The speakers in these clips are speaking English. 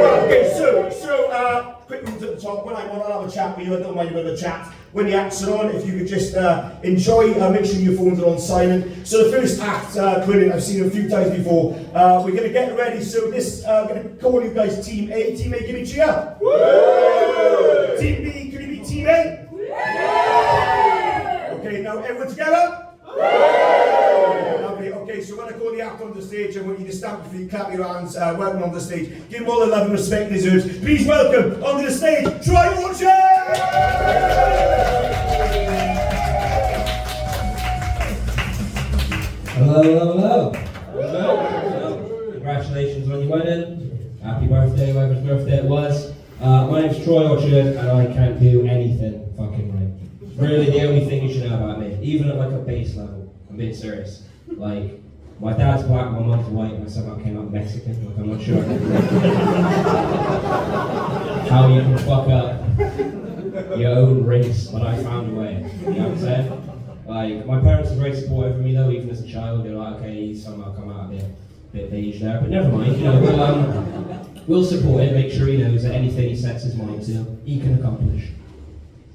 Okay, quick ones at the top. When I want to have a chat with you, I don't mind a bit of a chat. When the acts are on, if you could just enjoy, make sure your phones are on silent. So the first act, brilliant, I've seen it a few times before. We're going to get ready, so this, I'm going to call you guys Team A. Team A, give me a cheer. Woo! Team B, can you be Team A? Yeah! Okay, now everyone together? Lovely. Okay, so when I call the act on the stage, I want you to stamp your feet, clap your hands, welcome on the stage. Give them all the love and respect they deserve. Please welcome onto the stage, Troy Orchard! Hello, hello, hello. Hello. Congratulations on your wedding. Happy birthday, whoever's birthday it was. My name's Troy Orchard, and I can't do anything fucking right. Really, the only thing you should know about me, even at like a base level, I'm being serious. Like, my dad's black, my mum's white, and I somehow came out Mexican. Like, I'm not sure how you can fuck up your own race, but I found a way. You know what I'm saying? Like, my parents were very supportive of me though, even as a child. They're like, okay, he's somehow come out a bit beige there, but never mind, you know, we'll support him, make sure he knows that anything he sets his mind to, he can accomplish.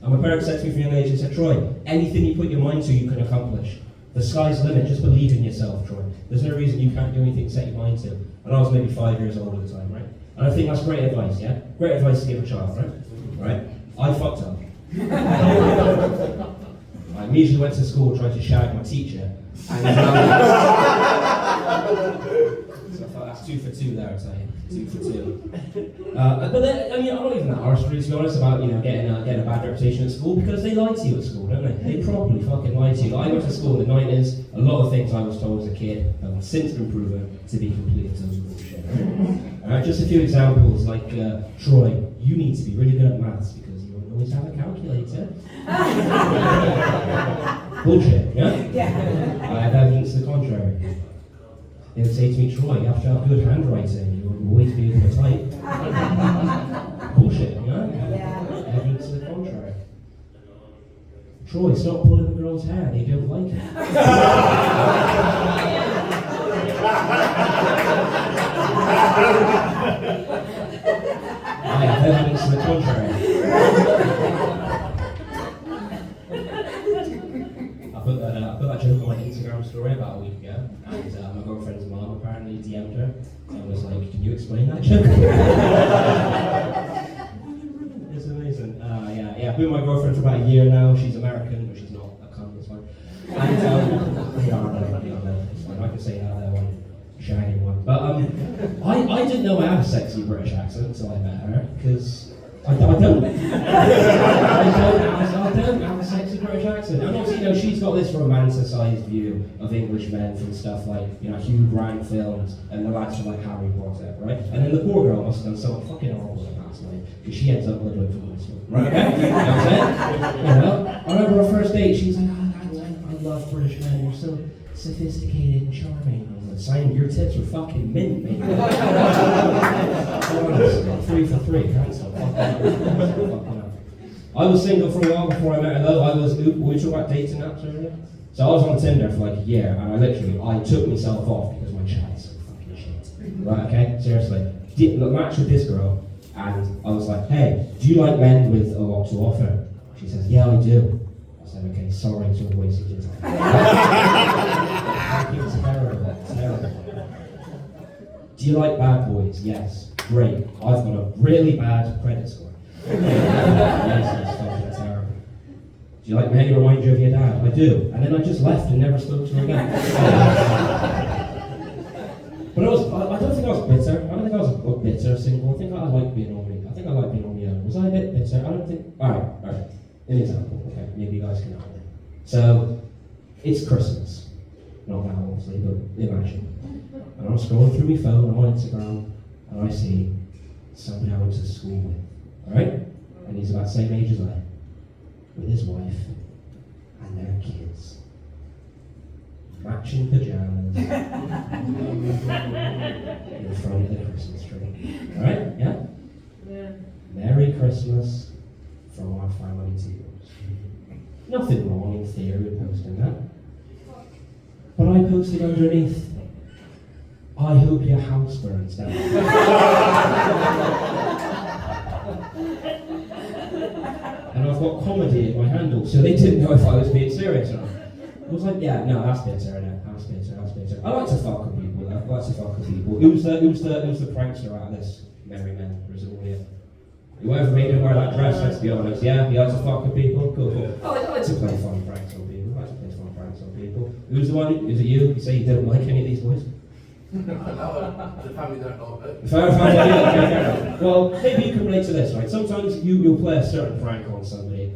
And my parents said to me from a young age, they said, Troy, anything you put your mind to, you can accomplish. The sky's the limit, just believe in yourself, Troy. There's no reason you can't do anything to set your mind to. And I was maybe 5 years old at the time, right? And I think that's great advice, yeah? Great advice to give a child, right? Right? I fucked up. I immediately went to school, tried to shag my teacher, and so I thought that's 2 for 2 there, I'd say. 2 for 2. But then, I mean, I'm not even that harsh, really, to be honest, about, you know, getting a bad reputation at school, because they lie to you at school, don't they? They probably fucking lie to you. I went to school in the 90s, a lot of things I was told as a kid have since been proven to be complete total bullshit. Just a few examples, like, Troy, you need to be really good at maths, because you won't always have a calculator. Bullshit, yeah? Yeah. I have evidence to the contrary. They would say to me, Troy, you have to have good handwriting, you will always be able to type. Bullshit, yeah? Yeah. Evidence to the contrary. Troy, stop pulling the girl's hair, they don't like it. I have evidence to the contrary. I put that joke on my Instagram story about a week ago, and my girlfriend's mom apparently DM'd her and was like, "Can you explain that joke?" It's amazing. Yeah, I've been with my girlfriend for about a year now. She's American, but she's not a cunt, it's fine. And it's fine. I can say that there one shagging one. But I didn't know I had a sexy British accent until I met her, because I don't. I don't have a sexy British accent. And obviously, you know, she's got this romanticised view of English men from stuff like, you know, Hugh Grant films and the lads from like Harry Potter, right? And then the poor girl must have done something fucking horrible in past life, because she ends up living for this one, right? Okay? You know what I'm saying? You know? I remember our first date, she was like, I love British men, you're so sophisticated and charming. Simon, your tits were fucking mint, mate. 3 for 3, I was single for a while before I met her though. We talked about dating apps earlier. So I was on Tinder for like a year, and I took myself off because my chat is so fucking shit. Right, okay? Seriously. Matched with this girl, and I was like, hey, do you like men with a lot to offer? She says, yeah, I do. I said, okay, sorry to have wasted your time. It's terrible. Do you like bad boys? Yes. Great. I've got a really bad credit score. Yes, it's fucking terrible. Do you like men who remind you of your dad? I do. And then I just left and never spoke to her again. But I don't think I was bitter. I don't think I was a bitter single. I think I like being on me. I think I like being on my own. Was I a bit bitter? I don't think. Alright. An example. Okay, maybe you guys can help me. So, it's Christmas. Not now, obviously, but imagine. And I'm scrolling through my phone on Instagram, and I see somebody I went to school with, alright? And he's about the same age as I, with his wife and their kids. Matching pajamas in front of the Christmas tree. Alright? Yeah? Yeah. Merry Christmas from our family to yours. Nothing wrong in theory with posting that. But I posted underneath, I hope your house burns down. So they didn't know if I was being serious or not. I was like, yeah, no, that's bitter, innit? That's bitter. I like to fuck with people, though. I like to fuck with people. Who's the prankster out of this merry men? Or is it all you? Whoever made him wear that dress, let's be honest. Yeah, you like to fuck with people? Cool. I like to play fun pranks on people. Who's the one? Is it you? You say you don't like any of these boys? No, the family don't know it. Okay. Well, maybe you can relate to this, right? Sometimes you'll play a certain prank on somebody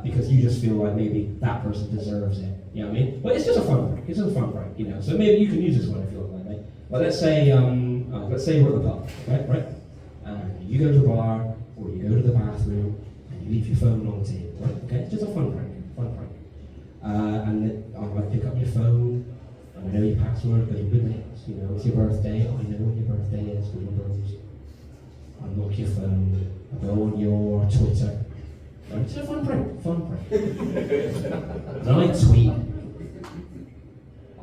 because you just feel like maybe that person deserves it. You know what I mean? But it's just a fun prank. It's just a fun prank, you know. So maybe you can use this one if you want, like. But let's say we're at the pub, okay, right? And you go to the bar or you go to the bathroom and you leave your phone on the table, right? Okay, it's just a fun prank. And then I might pick up your phone. I know your password, but you're good mates. You know, it's your birthday. I know when your birthday is. Good bros. Unlock your phone. Go on your Twitter. Right? It's a fun prank. And I tweet.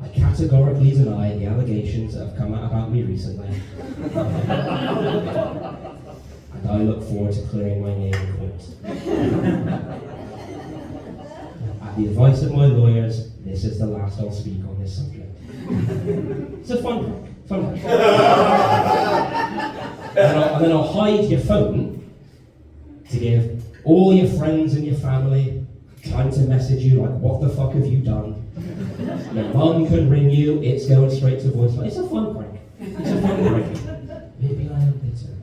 I categorically deny the allegations that have come out about me recently. And I look forward to clearing my name in court. At the advice of my lawyers, this is the last I'll speak on this subject. It's a fun prank. And then I'll hide your phone to give all your friends and your family time to message you like, what the fuck have you done? Your mum can ring you, it's going straight to voicemail. It's a fun prank. Maybe I am bitter.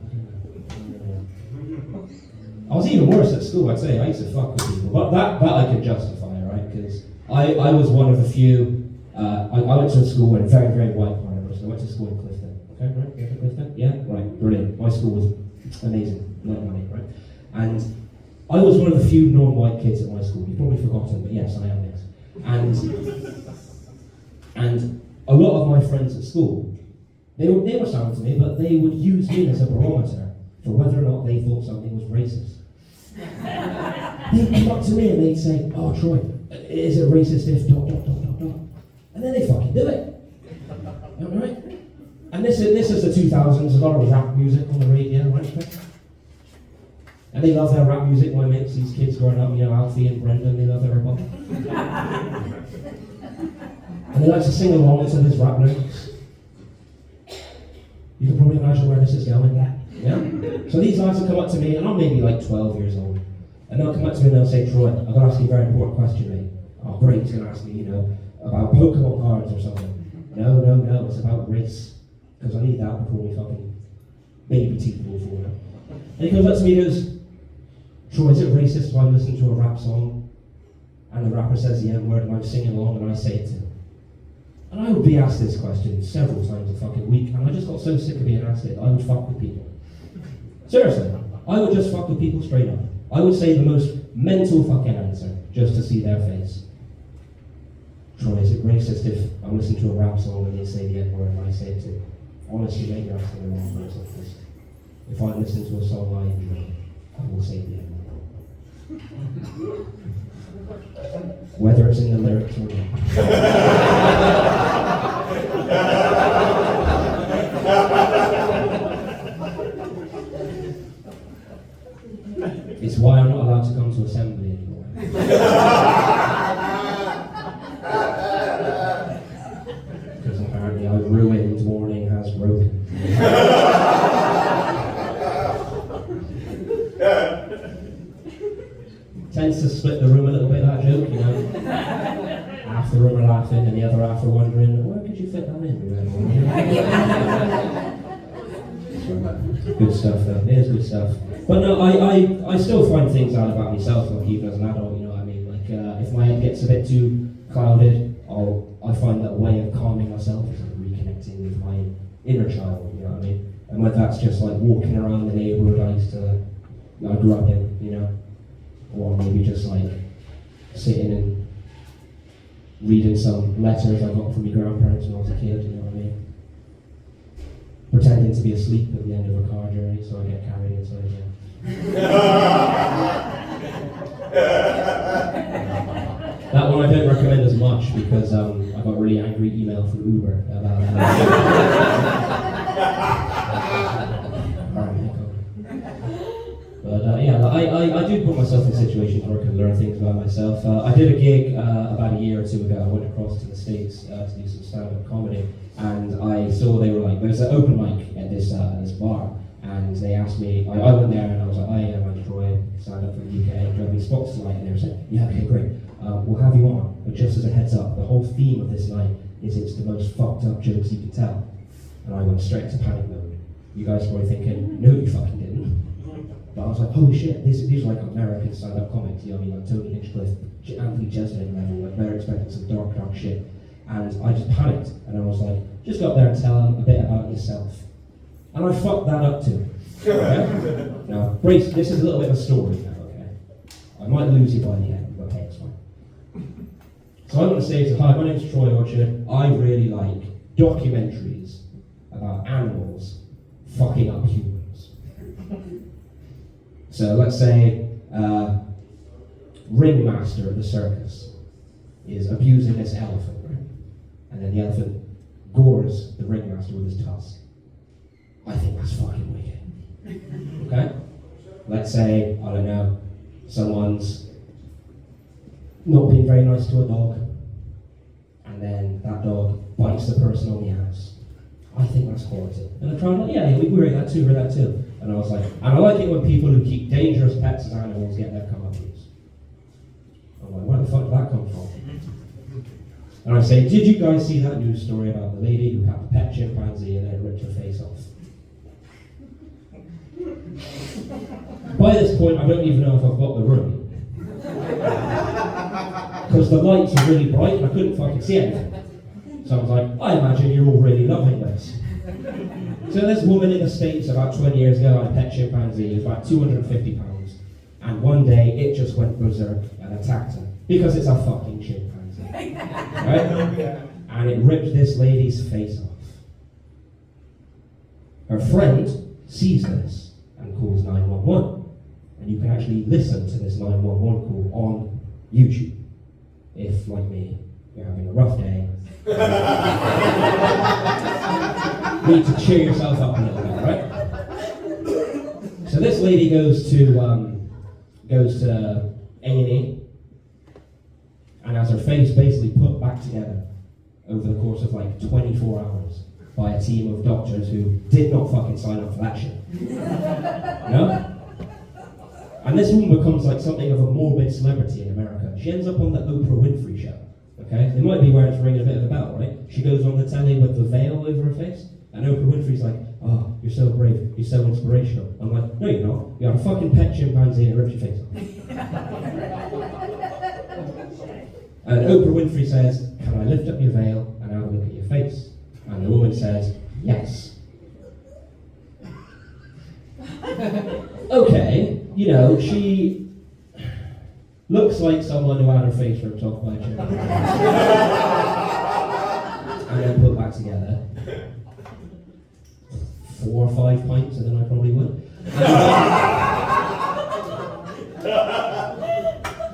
I was even worse at school, I'd say. I used to fuck with people. But that I could justify, right? Because I was one of the few. I went to a school in very, very white part of Bristol. I went to school in Clifton. Okay, right? You from Clifton? Yeah? Right, brilliant. My school was amazing. A lot of money, right? And I was one of the few non-white kids at my school. You've probably forgotten, but yes, I am this. And a lot of my friends at school, they were sound to me, but they would use me as a barometer for whether or not they thought something was racist. They'd come up to me and they'd say, oh, Troy, is it racist if ... And then they fucking do it. Right? And this is the 2000s, a lot of rap music on the radio, right? And they love their rap music, my mates, these kids growing up, you know, Alfie and Brendan, they love their hip hop. And they like to sing along to this rap lyrics. You can probably imagine where this is going. Yeah? So these guys will come up to me, and I'm maybe like 12 years old. And they'll come up to me and they'll say, Troy, I've got to ask you a very important question, mate. Oh, great, he's going to ask me, you know, about Pokemon cards or something. No, it's about race. Because I need that before we fucking baby teeth all fall out. And he comes up to me and goes, Troy, is it racist if I listen to a rap song and the rapper says the N-word and I'm singing along and I say it to him? And I would be asked this question several times a fucking week, and I just got so sick of being asked it, I would fuck with people. Seriously, I would just fuck with people straight up. I would say the most mental fucking answer just to see their face. Troy, is it racist if I listen to a rap song and they say the N-word and I say it too? Honestly, mate, you're asking the wrong person. If I listen to a song I enjoy, I will say the N-word. Whether it's in the lyrics or not. It's why I'm not allowed to come to assembly anymore. Because apparently I've ruined Morning Has Broken. Tends to split the room a little bit, that joke, you know. Half the room are laughing and the other half are wondering, where could you fit that in? Good stuff though, it is good stuff. But no, I still find things out about myself, like even as an adult, you know what I mean? Like if my head gets a bit too clouded, I find that a way of calming myself is like reconnecting with my inner child, you know what I mean? And whether that's just like walking around the neighborhood I grew up in, you know? Or maybe just like sitting and reading some letters I got from my grandparents when I was a kid, you know what I mean? Pretending to be asleep at the end of a car journey so I get carried inside again. That one I don't recommend as much because I got a really angry email from Uber about that. But yeah, I do put myself in situations where I can learn things about myself. I did a gig about a year or two ago. I went across to the States to do some stand-up comedy, and I saw they were like, there's an open mic at this bar, and they asked me, I went there and I was like, hi, I'm Troy, stand up from the UK, do you have any spots tonight? And they were saying, yeah, okay, great, we'll have you on, but just as a heads up, the whole theme of this night is it's the most fucked up jokes you can tell. And I went straight to panic mode. You guys are probably thinking, no you fucking didn't. But I was like, holy shit, these are like American stand-up comics, you know what I mean, like Tony Hinchcliffe, Anthony Jeselnik level, like they're expecting some dark shit. And I just panicked, and I was like, just go up there and tell them a bit about yourself. And I fucked that up too. Okay? Now, brace, this is a little bit of a story now, okay? I might lose you by the end, but okay, it's fine. So I want to say, hi, my name's Troy Orchard. I really like documentaries about animals fucking up humans. So let's say ringmaster at the circus is abusing this elephant, right? And then the elephant gores the ringmaster with his tusk. I think that's fucking wicked. Okay? Let's say, I don't know, someone's not being very nice to a dog, and then that dog bites the person on the ass. I think that's quality. And I tried, like, yeah, we rate that too, And I was like, and I like it when people who keep dangerous pets as animals get their comeuppance. I'm like, where the fuck did that come from? And I say, did you guys see that news story about the lady who had a pet chimpanzee and then ripped her face off? By this point, I don't even know if I've got the room. Because the lights are really bright and I couldn't fucking see anything. So I was like, I imagine you're all really loving this. So this woman in the States about 20 years ago had a pet chimpanzee. It was about 250 pounds. And one day it just went berserk and attacked her. Because it's a fucking chimpanzee. Right? And it ripped this lady's face off. Her friend sees this and calls 911. And you can actually listen to this 911 call on YouTube. If, like me, you're having a rough day, need to cheer yourself up a little bit, right? So this lady goes to A&E and has her face basically put back together over the course of like 24 hours by a team of doctors who did not fucking sign up for that shit. No? And this woman becomes like something of a morbid celebrity in America. She ends up on the Oprah Winfrey show. Okay? It might be where it's ringing a bit of a bell, right? She goes on the telly with the veil over her face, and Oprah Winfrey's like, oh, you're so brave, you're so inspirational. I'm like, no you're not. You have a fucking pet chimpanzee and it rips your face off. And Oprah Winfrey says, can I lift up your veil and have a look at your face? And the woman says, yes. Okay, you know, she looks like someone who had her face ripped off by a chimpanzee. And then put back together. 4 or 5 pints and then I probably would.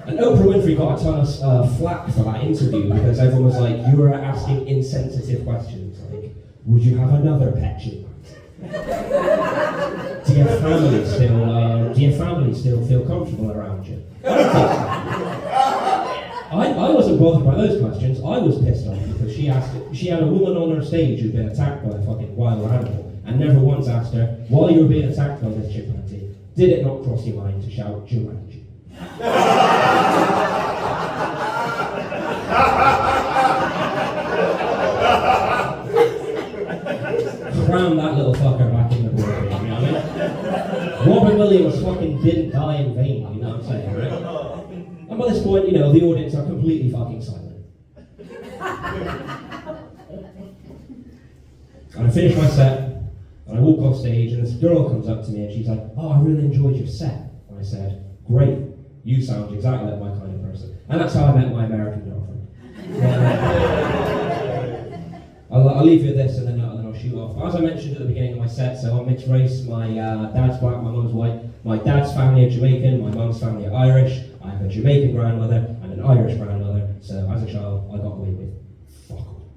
And Oprah Winfrey got a ton of flack for that interview because everyone was like, you were asking insensitive questions, like, would you have another pet chimpanzee? Do your family still feel comfortable around you? I wasn't bothered by those questions. I was pissed off because she had a woman on her stage who'd been attacked by a fucking wild animal and never once asked her, while you were being attacked by this chimpanzee, did it not cross your mind to shout Jumanji? Cram that little fucker back in the boardroom, you know what I mean? Robin Williams fucking didn't die in vain, you know what I'm saying, right? And by this point, you know, the audience are completely fucking silent. And I finish my set, and I walk off stage, and this girl comes up to me, and she's like, oh, I really enjoyed your set. And I said, great, you sound exactly like my kind of person. And that's how I met my American girlfriend. I'll leave you with this, and then I'll shoot off. As I mentioned at the beginning of my set, so I'm mixed race. My dad's black, my mum's white. My dad's family are Jamaican, my mum's family are Irish. I have a Jamaican grandmother and an Irish grandmother, so as a child, I got away with fuck all.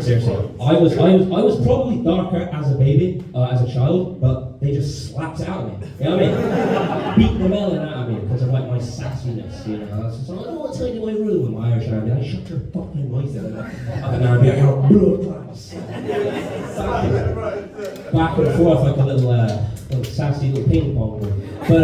Seriously, I was probably darker as a baby, as a child, but they just slapped it out of me. You know what I mean? Beat the melon out of me because of like my sassiness, you know. I was just like, I don't want to tell you my room in my Irish I'd be like, shut your fucking mouth. And I'd be like, oh, blood class. Back and forth like a little sassy little ping pong ball. But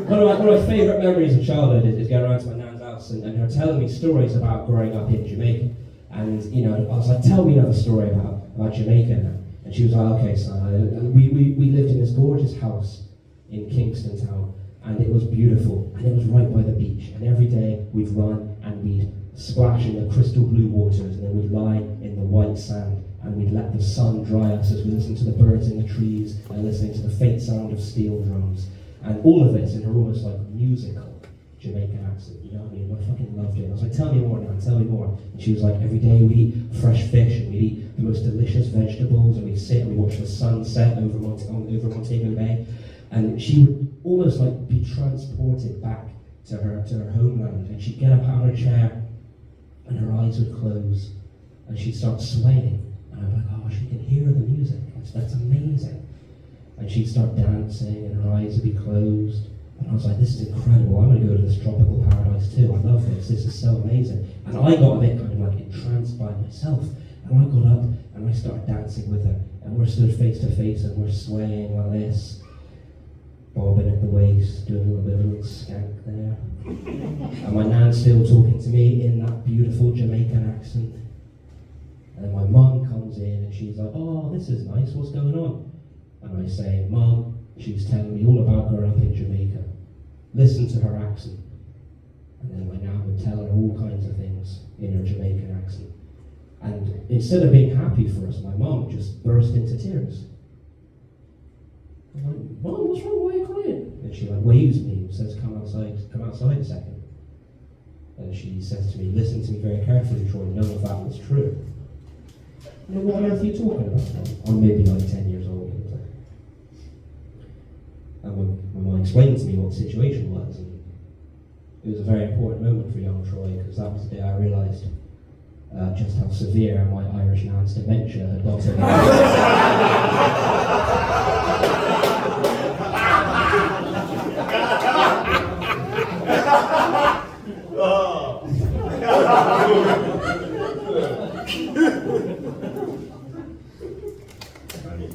one of my favourite memories of childhood is going around to my nan's house and her telling me stories about growing up in Jamaica. And you know, I was like, tell me another story about Jamaica. And she was like, okay, son, we lived in this gorgeous house in Kingston Town, and it was beautiful, and it was right by the beach. And every day we'd run and we'd splash in the crystal blue waters, and then we'd lie in the white sand, and we'd let the sun dry us as we listened to the birds in the trees and listening to the faint sound of steel drums. And all of this in her almost like musical Jamaican accent, you know what I mean? I fucking loved it. I was like, tell me more, Nan, tell me more. And she was like, every day we'd eat fresh fish, and we'd eat the most delicious vegetables, and we'd sit and we'd watch the sunset over Montego Bay. And she would almost like be transported back to her homeland, and she'd get up out of her chair, and her eyes would close, and she'd start swaying. And I'd be like, oh, she can hear the music. That's amazing. And she'd start dancing, and her eyes would be closed. And I was like, this is incredible. I'm going to go to this tropical paradise too. I love this. This is so amazing. And I got a bit kind of like entranced by myself. And I got up and I started dancing with her. And we're stood face to face and we're swaying like this, bobbing at the waist, doing a little bit of a little skank there. And my nan's still talking to me in that beautiful Jamaican accent. And then my mum comes in and she's like, oh, this is nice. What's going on? And I say, Mum, she's telling me all about growing up in Jamaica. Listen to her accent. And then my nan would tell her all kinds of things in her Jamaican accent. And instead of being happy for us, my mum just burst into tears. I'm like, Mum, what's wrong? Why are you crying? And she like waves me and says, come outside a second. And she says to me, listen to me very carefully, Troy, none of that was true. You know, what on earth are you talking about? I'm maybe like 10 years old. And my mum explained to me what the situation was, and it was a very important moment for young Troy, because that was the day I realised just how severe my Irish nan's dementia had gotten.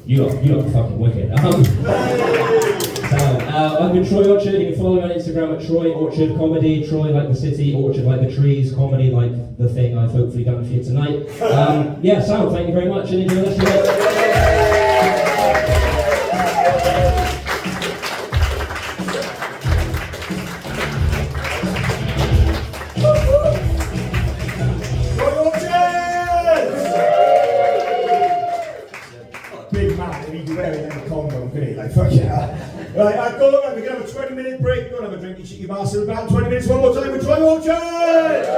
You're fucking wicked. I've been Troy Orchard. You can follow me on Instagram at Troy Orchard Comedy. Troy like the city, Orchard like the trees, comedy like the thing I've hopefully done for you tonight. Sal, thank you very much and enjoy the rest of it. Fuck yeah. Right, I've got we're going to have a 20-minute break. Go and have a drink, you shit your bastard. About 20 minutes, one more time with Troy Orchard!